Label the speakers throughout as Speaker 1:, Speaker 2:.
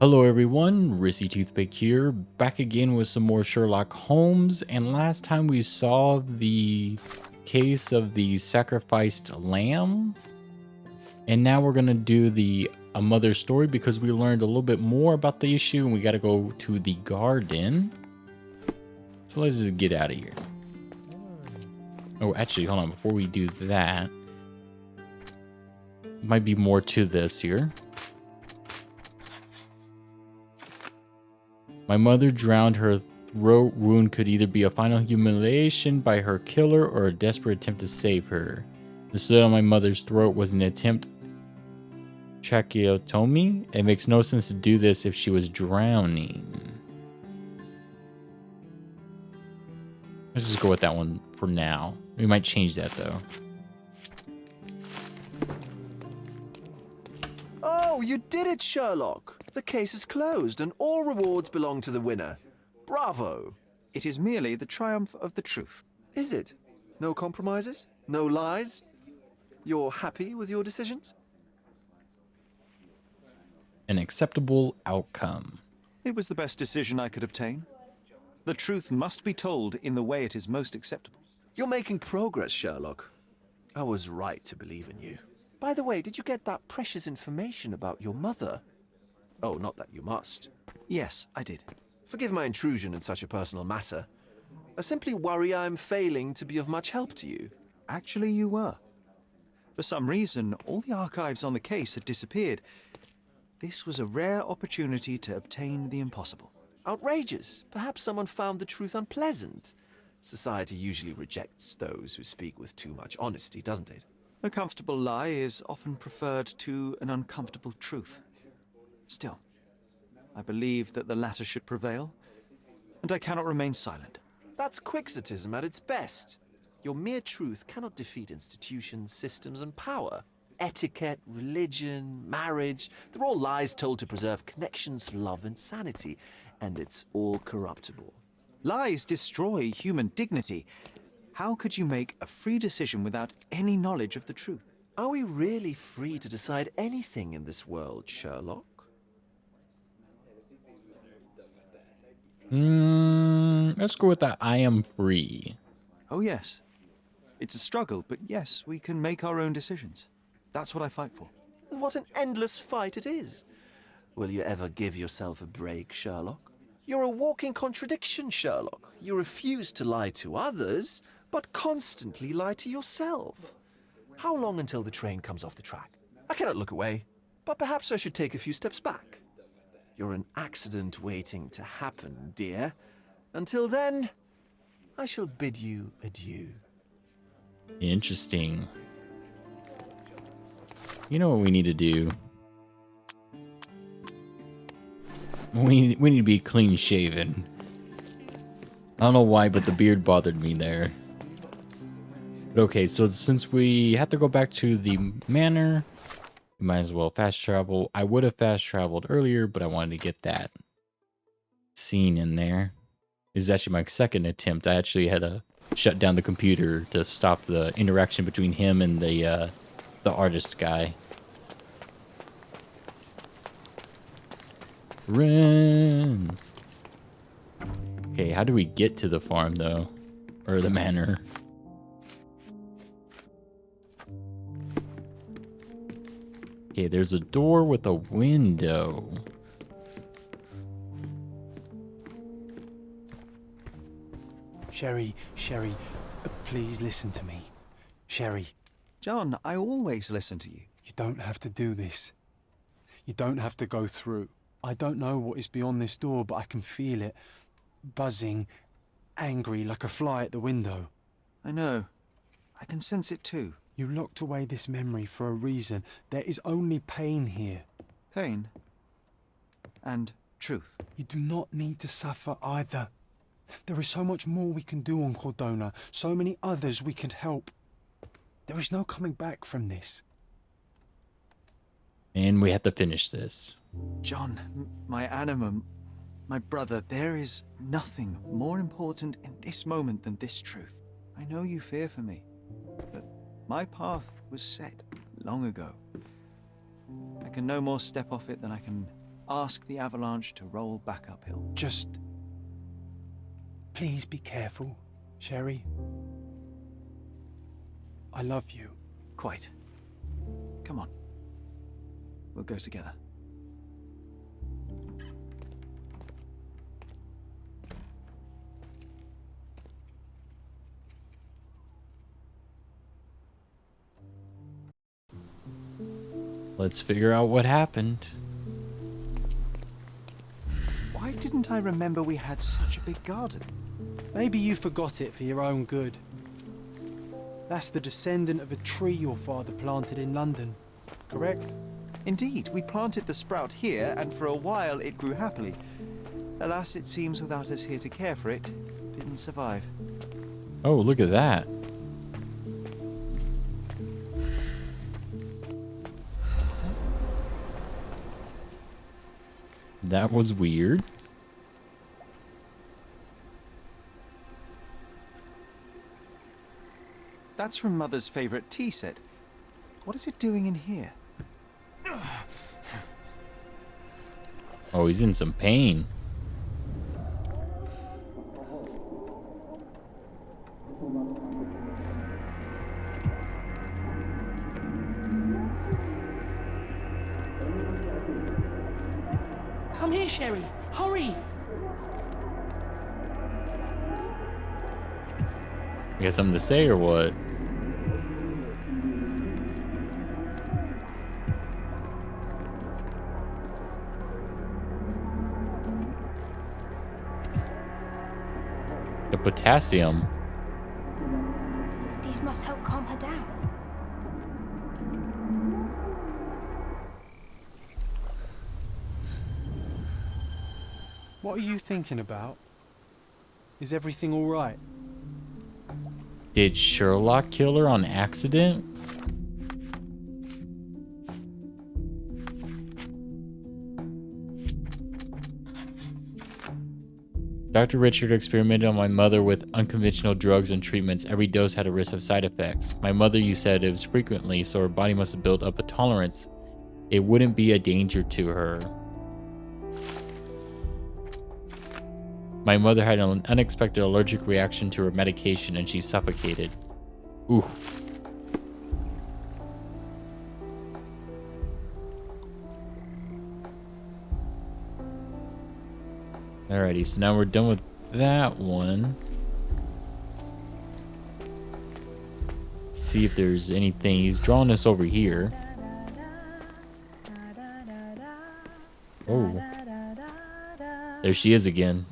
Speaker 1: Hello everyone, Rissy Toothpick here, back again with some more Sherlock Holmes, and last time we solved the case of the sacrificed lamb, and now we're gonna do a mother story because we learned a little bit more about the issue and we gotta go to the garden. So let's just get out of here. Oh, actually, hold on, before we do that, might be more to this here. My mother drowned. Her throat wound could either be a final humiliation by her killer or a desperate attempt to save her. The slit on my mother's throat was an attempt tracheotomy. It makes no sense to do this if she was drowning. Let's just go with that one for now. We might change that though.
Speaker 2: Oh, you did it, Sherlock! The case is closed and all rewards belong to the winner. Bravo!
Speaker 3: It is merely the triumph of the truth.
Speaker 2: Is it? No compromises? No lies? You're happy with your decisions?
Speaker 1: An acceptable outcome.
Speaker 3: It was the best decision I could obtain. The truth must be told in the way it is most acceptable.
Speaker 2: You're making progress, Sherlock. I was right to believe in you. By the way, did you get that precious information about your mother? Oh, not that you must.
Speaker 3: Yes, I did.
Speaker 2: Forgive my intrusion in such a personal matter. I simply worry I'm failing to be of much help to you.
Speaker 3: Actually, you were. For some reason, all the archives on the case had disappeared. This was a rare opportunity to obtain the impossible.
Speaker 2: Outrageous. Perhaps someone found the truth unpleasant. Society usually rejects those who speak with too much honesty, doesn't it?
Speaker 3: A comfortable lie is often preferred to an uncomfortable truth. Still, I believe that the latter should prevail, and I cannot remain silent.
Speaker 2: That's quixotism at its best. Your mere truth cannot defeat institutions, systems, and power. Etiquette, religion, marriage, they're all lies told to preserve connections, love, and sanity, and it's all corruptible.
Speaker 3: Lies destroy human dignity. How could you make a free decision without any knowledge of the truth?
Speaker 2: Are we really free to decide anything in this world, Sherlock?
Speaker 1: Let's go with that. I am free.
Speaker 3: Oh, yes. It's a struggle, but yes, we can make our own decisions. That's what I fight for.
Speaker 2: What an endless fight it is. Will you ever give yourself a break, Sherlock? You're a walking contradiction, Sherlock. You refuse to lie to others, but constantly lie to yourself. How long until the train comes off the track? I cannot look away, but perhaps I should take a few steps back. You're an accident waiting to happen, dear. Until then, I shall bid you adieu.
Speaker 1: Interesting. You know what we need to do? We need to be clean shaven. I don't know why, but the beard bothered me there. But okay, so since we have to go back to the manor, we might as well fast travel. I would have fast traveled earlier, but I wanted to get that scene in there. This is actually my second attempt. I actually had to shut down the computer to stop the interaction between him and the artist guy. Run! Okay, how do we get to the farm though? Or the manor? Okay, there's a door with a window.
Speaker 4: Sherry, please listen to me. Sherry,
Speaker 3: John, I always listen to you.
Speaker 4: you don't have to do this. You don't have to go through. I don't know what is beyond this door, but I can feel it. Buzzing, angry, like a fly at the window.
Speaker 3: I know. I can sense it too.
Speaker 4: You locked away this memory for a reason. There is only pain here.
Speaker 3: Pain. And truth.
Speaker 4: You do not need to suffer either. There is so much more we can do on Cordona, so many others we can help. There is no coming back from this.
Speaker 1: And we have to finish this.
Speaker 3: John, my animum, my brother, there is nothing more important in this moment than this truth. I know you fear for me, but my path was set long ago. I can no more step off it than I can ask the avalanche to roll back uphill.
Speaker 4: Just... please be careful, Sherry. I love you.
Speaker 3: Quite. Come on. We'll go together.
Speaker 1: Let's figure out what happened.
Speaker 3: Why didn't I remember we had such a big garden?
Speaker 4: Maybe you forgot it for your own good. That's the descendant of a tree your father planted in London, correct?
Speaker 3: Indeed, we planted the sprout here, and for a while it grew happily. Alas, it seems without us here to care for it, didn't survive.
Speaker 1: Oh, look at that. That was weird.
Speaker 3: That's from Mother's favorite tea set. What is it doing in here?
Speaker 1: Oh, he's in some pain.
Speaker 5: Come here, Sherry. Hurry!
Speaker 1: You got something to say or what? The potassium.
Speaker 6: These must help calm her down.
Speaker 4: What are you thinking about? Is everything all right?
Speaker 1: Did Sherlock kill her on accident? Dr. Richard experimented on my mother with unconventional drugs and treatments. Every dose had a risk of side effects. My mother used sedatives frequently, so her body must have built up a tolerance. It wouldn't be a danger to her. My mother had an unexpected allergic reaction to her medication and she suffocated. Oof. Alrighty, so now we're done with that one. Let's see if there's anything. He's drawing us over here. Oh. There she is again.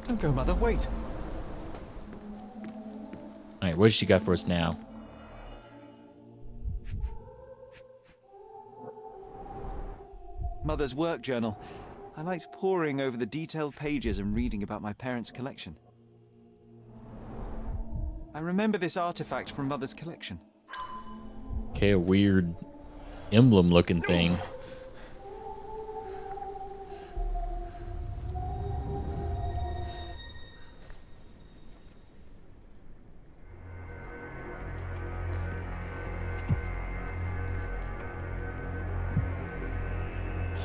Speaker 3: Don't go, Mother, wait.
Speaker 1: Alright, what does she got for us now?
Speaker 3: Mother's work journal. I liked poring over the detailed pages and reading about my parents' collection. I remember this artifact from Mother's collection.
Speaker 1: Okay, a weird emblem looking thing.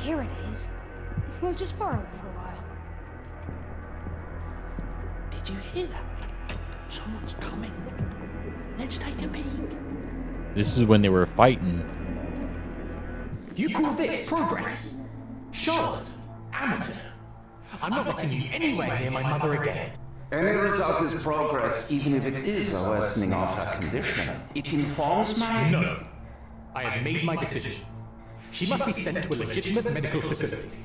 Speaker 6: Here it is. We'll just borrow it for a while.
Speaker 5: Did you hear that? Someone's coming. Let's take a peek.
Speaker 1: This is when they were fighting.
Speaker 5: You call this progress? Charlotte, amateur. I'm not letting you anywhere near my mother again.
Speaker 7: Any result is progress, even if it is a worsening of her condition. It informs my...
Speaker 5: No. I have made my decision. She must be sent to a legitimate medical facility.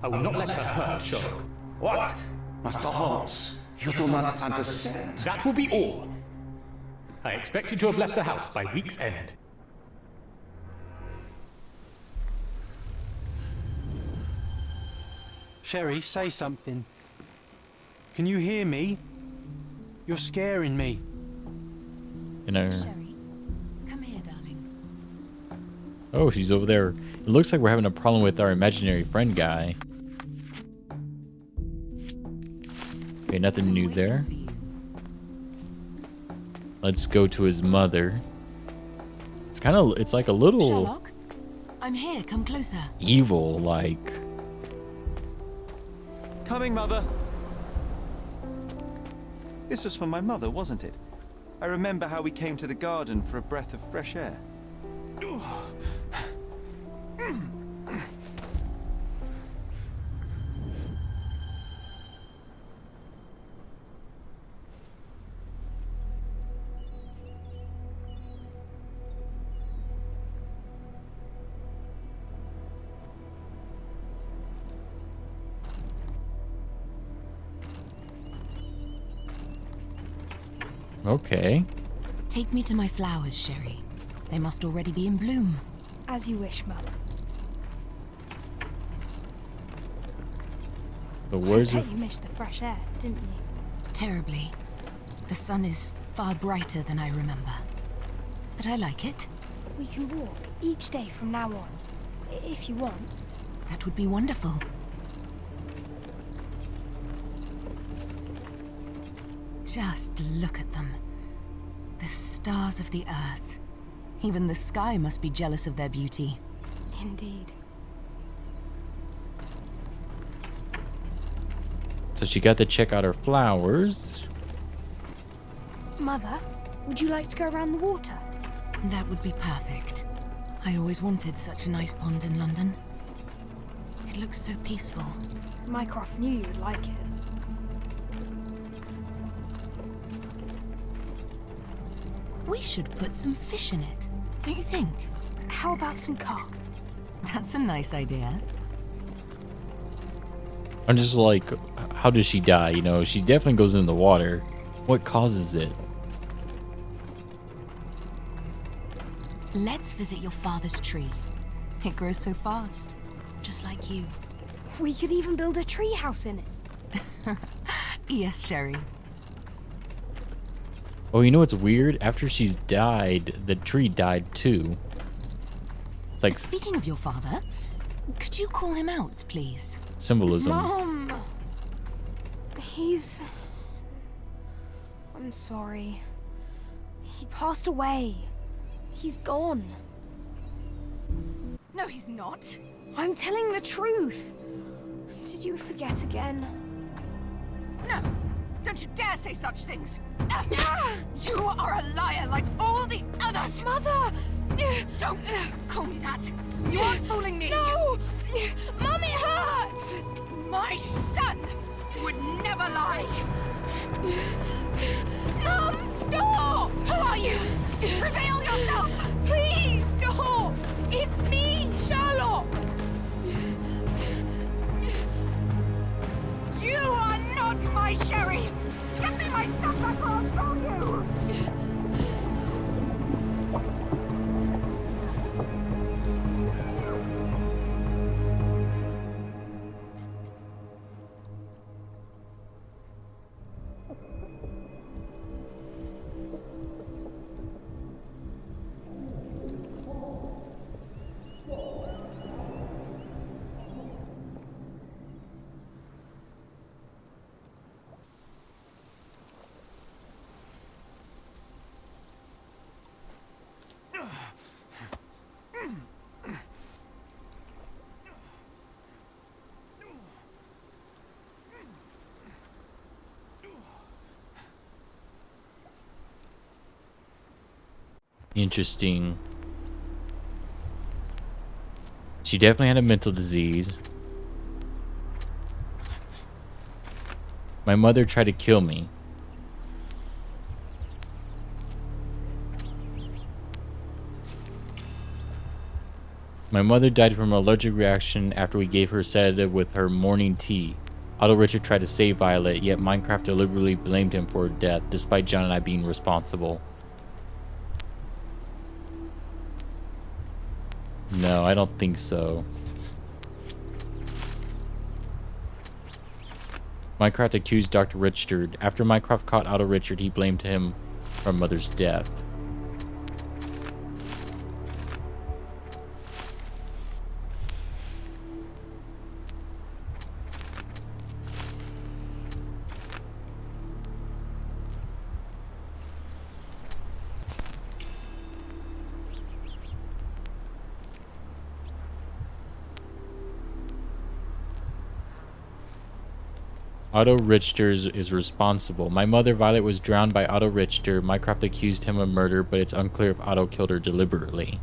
Speaker 5: I will not let her hurt Sherlock.
Speaker 7: What? Master Holmes, you do not understand.
Speaker 5: That will be all. I expect you to have left the house by week's end.
Speaker 4: Sherry, say something. Can you hear me? You're scaring me.
Speaker 1: You know.
Speaker 8: Sherry, come here, darling.
Speaker 1: Oh, she's over there. It looks like we're having a problem with our imaginary friend guy. Okay, nothing new there. Let's go to his mother. Let's It's like a little
Speaker 8: Sherlock, I'm here. Come closer.
Speaker 1: evil, like.
Speaker 3: Coming, Mother. This was for my mother, wasn't it? I remember how we came to the garden for a breath of fresh air.
Speaker 1: Okay.
Speaker 8: Take me to my flowers, Sherry. They must already be in bloom.
Speaker 6: As you wish, Mum.
Speaker 1: But where's
Speaker 6: I
Speaker 1: your
Speaker 6: bet you missed the fresh air, didn't you?
Speaker 8: Terribly. The sun is far brighter than I remember. But I like it.
Speaker 6: We can walk each day from now on, if you want.
Speaker 8: That would be wonderful. Just look at them. The stars of the earth. Even the sky must be jealous of their beauty.
Speaker 6: Indeed.
Speaker 1: So she got to check out her flowers.
Speaker 6: Mother, would you like to go around the water?
Speaker 8: That would be perfect. I always wanted such a nice pond in London. It looks so peaceful.
Speaker 6: Mycroft knew you would like it.
Speaker 8: We should put some fish in it, don't you think?
Speaker 6: How about some carp?
Speaker 8: That's a nice idea.
Speaker 1: I'm just like, how does she die? You know, she definitely goes in the water. What causes it?
Speaker 8: Let's visit your father's tree. It grows so fast, just like you.
Speaker 6: We could even build a tree house in it.
Speaker 8: Yes, Sherry.
Speaker 1: Oh, you know what's weird? After she's died, the tree died too. It's like
Speaker 8: Speaking of your father, could you call him out, please?
Speaker 1: symbolism.
Speaker 6: Mom! I'm sorry. He passed away. He's gone.
Speaker 8: No, he's not.
Speaker 6: I'm telling the truth. Did you forget again?
Speaker 8: No, don't you dare say such things. You are a liar like all the others.
Speaker 6: Mother!
Speaker 8: Don't call me that. You aren't fooling me.
Speaker 6: No! Mom, it hurts!
Speaker 8: My son would never lie.
Speaker 6: Mom, stop!
Speaker 8: Who are you? Reveal yourself.
Speaker 6: Please, stop! It's me, Sherlock!
Speaker 8: You are not my Sherry. Give me my stuff back or I'll throw you.
Speaker 1: Interesting. She definitely had a mental disease. My mother tried to kill me. My mother died from an allergic reaction after we gave her sedative with her morning tea. Otto Richard tried to save Violet, yet Minecraft deliberately blamed him for her death, despite John and I being responsible. No, I don't think so. Minecraft accused Dr. Richard. After Minecraft caught Otto Richard, he blamed him for mother's death. Otto Richter is responsible. My mother, Violet, was drowned by Otto Richter. Mycroft accused him of murder, but it's unclear if Otto killed her deliberately.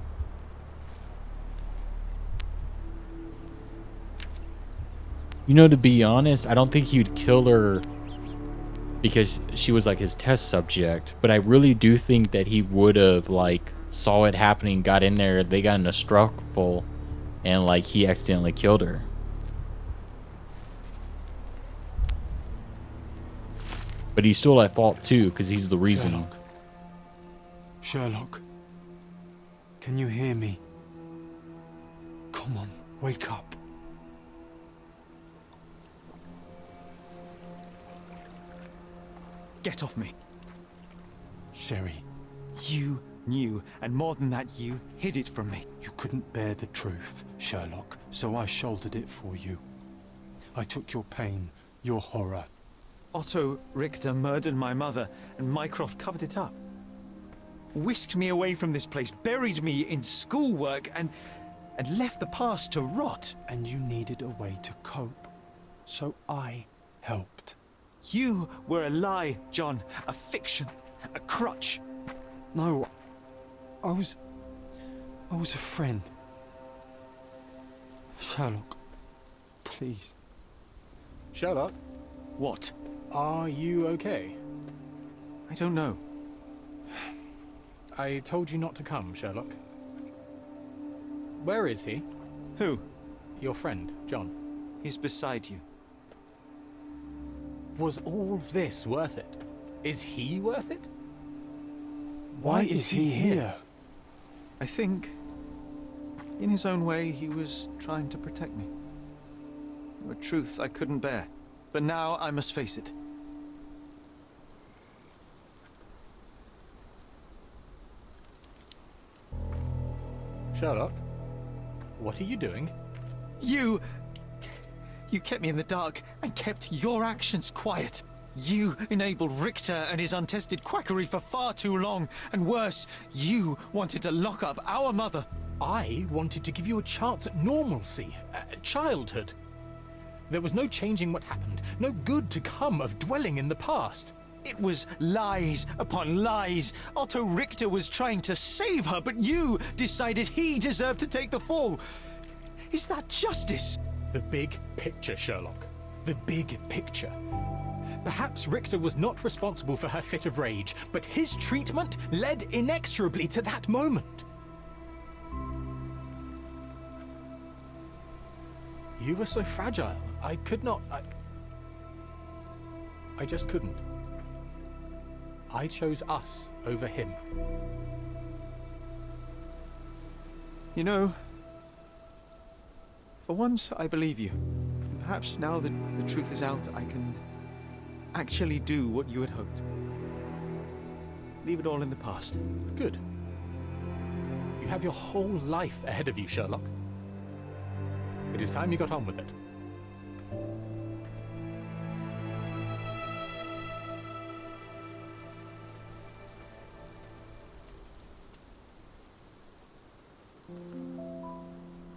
Speaker 1: You know, to be honest, I don't think he'd kill her because she was like his test subject, but I really do think that he would have like saw it happening, got in there, they got in a struggle, and like he accidentally killed her. But he's still at fault too, because he's the reason.
Speaker 4: Sherlock. Can you hear me? Come on, wake up.
Speaker 3: Get off me.
Speaker 4: Sherry,
Speaker 3: You knew, and more than that, you hid it from me.
Speaker 4: you couldn't bear the truth, Sherlock, so I shouldered it for you. I took your pain, your horror.
Speaker 3: Otto Richter murdered my mother, and Mycroft covered it up. Whisked me away from this place, buried me in schoolwork, and left the past to rot.
Speaker 4: And you needed a way to cope, so I helped.
Speaker 3: You were a lie, John. A fiction. A crutch.
Speaker 4: No, I was a friend. Sherlock, please.
Speaker 5: Sherlock,
Speaker 3: What?
Speaker 5: are you okay?
Speaker 3: I don't know.
Speaker 5: I told you not to come, Sherlock. Where is he?
Speaker 3: Who?
Speaker 5: Your friend, John.
Speaker 3: He's beside you.
Speaker 5: Was all this worth it? Is he worth it?
Speaker 4: Why is he here?
Speaker 3: I think, in his own way, he was trying to protect me. A truth I couldn't bear. But now I must face it.
Speaker 5: Sherlock, what are you doing?
Speaker 3: You kept me in the dark and kept your actions quiet. You enabled Richter and his untested quackery for far too long. And worse, you wanted to lock up our mother.
Speaker 5: I wanted to give you a chance at normalcy, childhood. There was no changing what happened, no good to come of dwelling in the past.
Speaker 3: It was lies upon lies. Otto Richter was trying to save her, but you decided he deserved to take the fall. Is that justice?
Speaker 5: The big picture, Sherlock. The big picture. Perhaps Richter was not responsible for her fit of rage, but his treatment led inexorably to that moment. You were so fragile. I could not. I just couldn't. I chose us over him.
Speaker 3: You know, for once I believe you. Perhaps now that the truth is out, I can actually do what you had hoped. Leave it all in the past.
Speaker 5: Good. You have your whole life ahead of you, Sherlock. It is time you got on with it.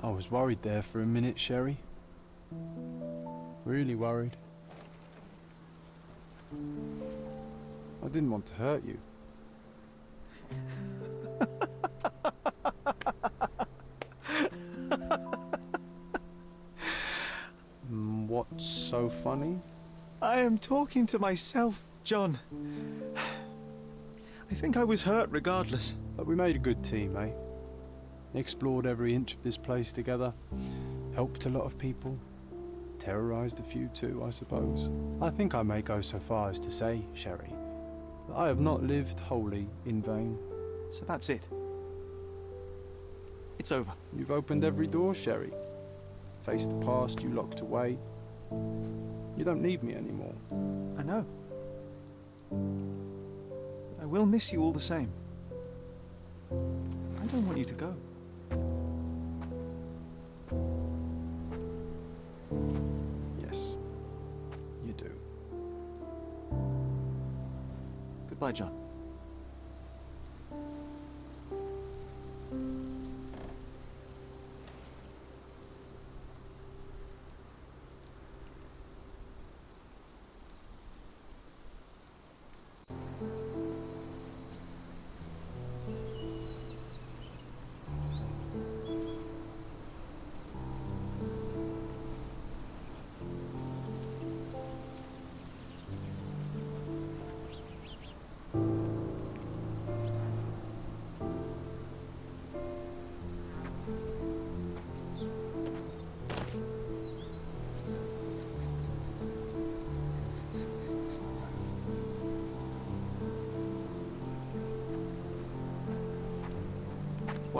Speaker 4: I was worried there for a minute, Sherry. Really worried. I didn't want to hurt you. What's so funny?
Speaker 3: I am talking to myself, John. I think I was hurt regardless.
Speaker 4: But we made a good team, eh? Explored every inch of this place together. Helped a lot of people. Terrorized a few too, I suppose. I think I may go so far as to say, Sherry, that I have not lived wholly in vain.
Speaker 3: So that's it. It's over.
Speaker 4: You've opened every door, Sherry. Faced the past you locked away. You don't need me anymore.
Speaker 3: I know. I will miss you all the same. I don't want you to go.
Speaker 4: Yes, you do.
Speaker 3: Goodbye, John.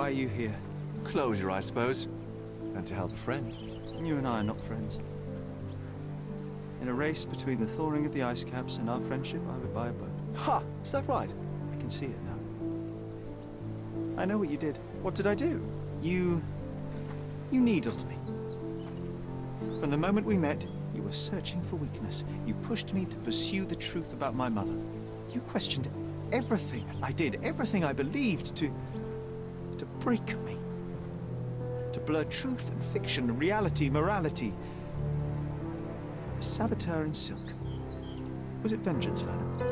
Speaker 3: are you here?
Speaker 2: Closure, I suppose. And to help a friend.
Speaker 3: You and I are not friends. In a race between the thawing of the ice caps and our friendship, I would buy a boat.
Speaker 2: Ha! Is that right?
Speaker 3: I can see it now. I know what you did.
Speaker 2: What did I do?
Speaker 3: You needled me. From the moment we met, you were searching for weakness. You pushed me to pursue the truth about my mother. You questioned everything I did, everything I believed, to break me. To blur truth and fiction, reality, morality. A saboteur in silk. Was it vengeance, Werner?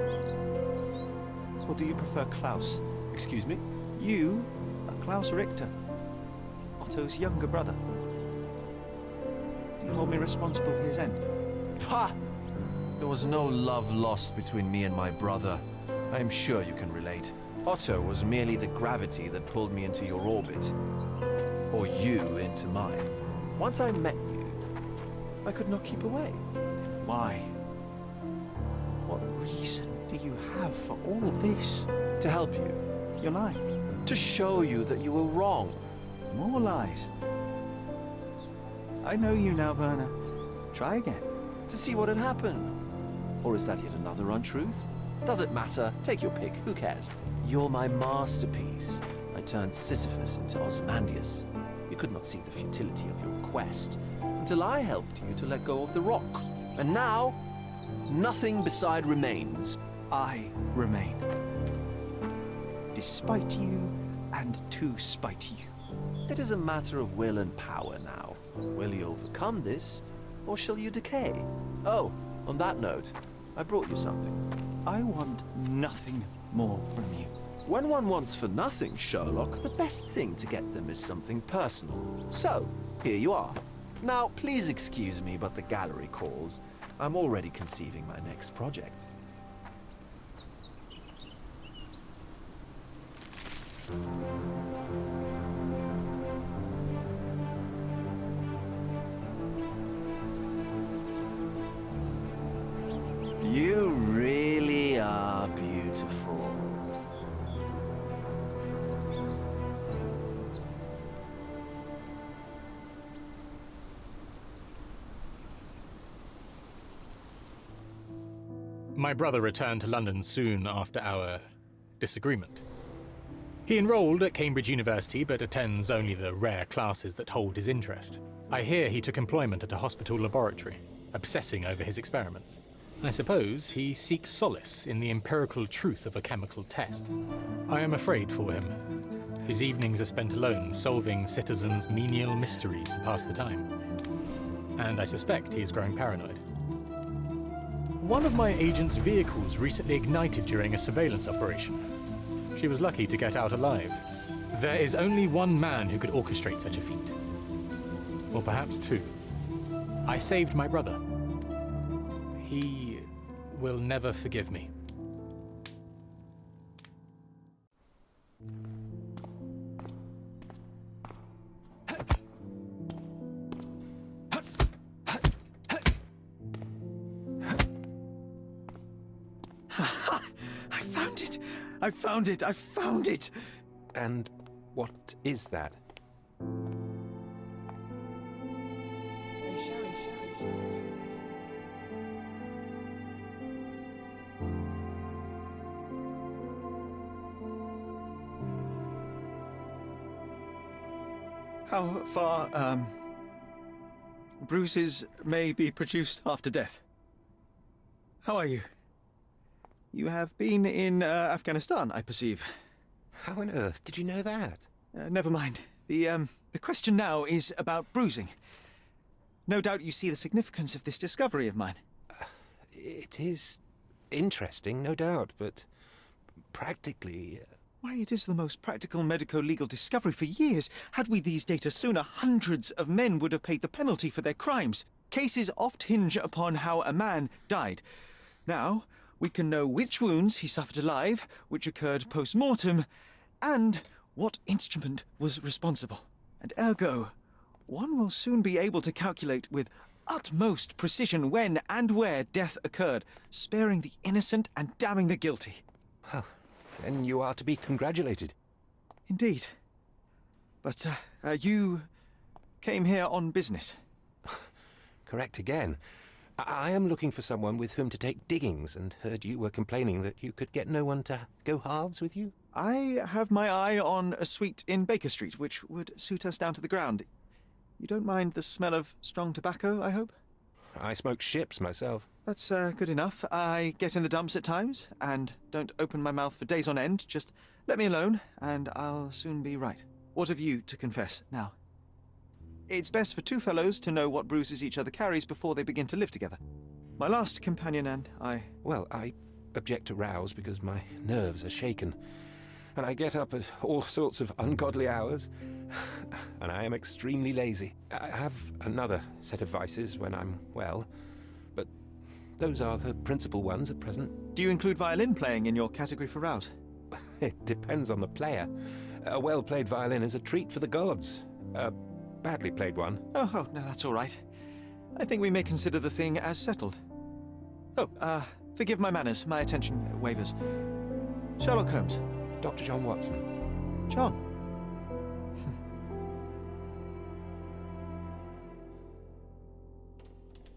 Speaker 3: Or do you prefer Klaus?
Speaker 2: Excuse me?
Speaker 3: You are Klaus Richter, Otto's younger brother. Do you hold me responsible for his end?
Speaker 2: Ha! There was no love lost between me and my brother. I am sure you can relate. Otto was merely the gravity that pulled me into your orbit. Or you into mine. Once I met you, I could not keep away.
Speaker 3: Why? What reason do you have for all of this?
Speaker 2: To help you.
Speaker 3: You're lying.
Speaker 2: To show you that you were wrong.
Speaker 3: More lies. I know you now, Werner. Try again.
Speaker 2: To see what had happened. Or is that yet another untruth? Does it matter? Take your pick. Who cares? You're my masterpiece. I turned Sisyphus into Ozymandias. You could not see the futility of your quest until I helped you to let go of the rock. And now, nothing beside remains.
Speaker 3: I remain. Despite you, and to spite you.
Speaker 2: It is a matter of will and power now. Will you overcome this, or shall you decay? Oh, on that note, I brought you something.
Speaker 3: I want nothing more from you.
Speaker 2: When one wants for nothing, Sherlock, the best thing to get them is something personal. So, here you are. Now, please excuse me, but the gallery calls. I'm already conceiving my next project. You really are beautiful.
Speaker 5: My brother returned to London soon after our disagreement. He enrolled at Cambridge University, but attends only the rare classes that hold his interest. I hear he took employment at a hospital laboratory, obsessing over his experiments. I suppose he seeks solace in the empirical truth of a chemical test. I am afraid for him. His evenings are spent alone, solving citizens' menial mysteries to pass the time. And I suspect he is growing paranoid. One of my agent's vehicles recently ignited during a surveillance operation. She was lucky to get out alive. There is only one man who could orchestrate such a feat. Or perhaps two. I saved my brother. He will never forgive me.
Speaker 3: I found it! I found it!
Speaker 9: And what is that?
Speaker 3: How far, bruises may be produced after death. How are you? You have been in Afghanistan, I perceive.
Speaker 9: How on earth did you know that?
Speaker 3: Never mind. The question now is about bruising. No doubt you see the significance of this discovery of mine.
Speaker 9: It is interesting, no doubt, but practically...
Speaker 3: Why, it is the most practical medico-legal discovery for years. Had we these data sooner, hundreds of men would have paid the penalty for their crimes. Cases oft hinge upon how a man died. Now, we can know which wounds he suffered alive, which occurred post-mortem, and what instrument was responsible. And ergo, one will soon be able to calculate with utmost precision when and where death occurred, sparing the innocent and damning the guilty.
Speaker 9: Well, then you are to be congratulated.
Speaker 3: Indeed. But, you came here on business.
Speaker 9: Correct again. I am looking for someone with whom to take diggings, and heard you were complaining that you could get no one to go halves with you.
Speaker 3: I have my eye on a suite in Baker Street, which would suit us down to the ground. You don't mind the smell of strong tobacco, I hope?
Speaker 9: I smoke ships myself.
Speaker 3: That's good enough. I get in the dumps at times, and don't open my mouth for days on end. Just let me alone, and I'll soon be right. What have you to confess now? It's best for two fellows to know what bruises each other carries before they begin to live together. My last companion and I...
Speaker 9: Well, I object to rows because my nerves are shaken, and I get up at all sorts of ungodly hours, and I am extremely lazy. I have another set of vices when I'm well, but those are the principal ones at present.
Speaker 3: Do you include violin playing in your category for rout?
Speaker 9: It depends on the player. A well-played violin is a treat for the gods. A badly played one.
Speaker 3: Oh, no, that's all right. I think we may consider the thing as settled. Oh, forgive my manners. My attention wavers. Sherlock Holmes.
Speaker 9: Dr. John Watson.
Speaker 3: John.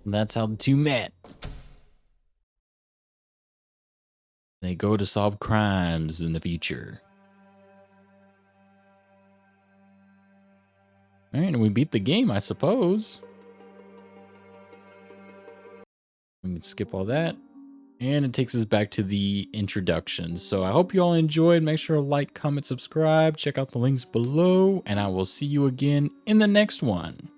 Speaker 1: That's how the two met. They go to solve crimes in the future. All right, and we beat the game, I suppose. We can skip all that. And it takes us back to the introduction. So I hope you all enjoyed. Make sure to like, comment, subscribe. Check out the links below. And I will see you again in the next one.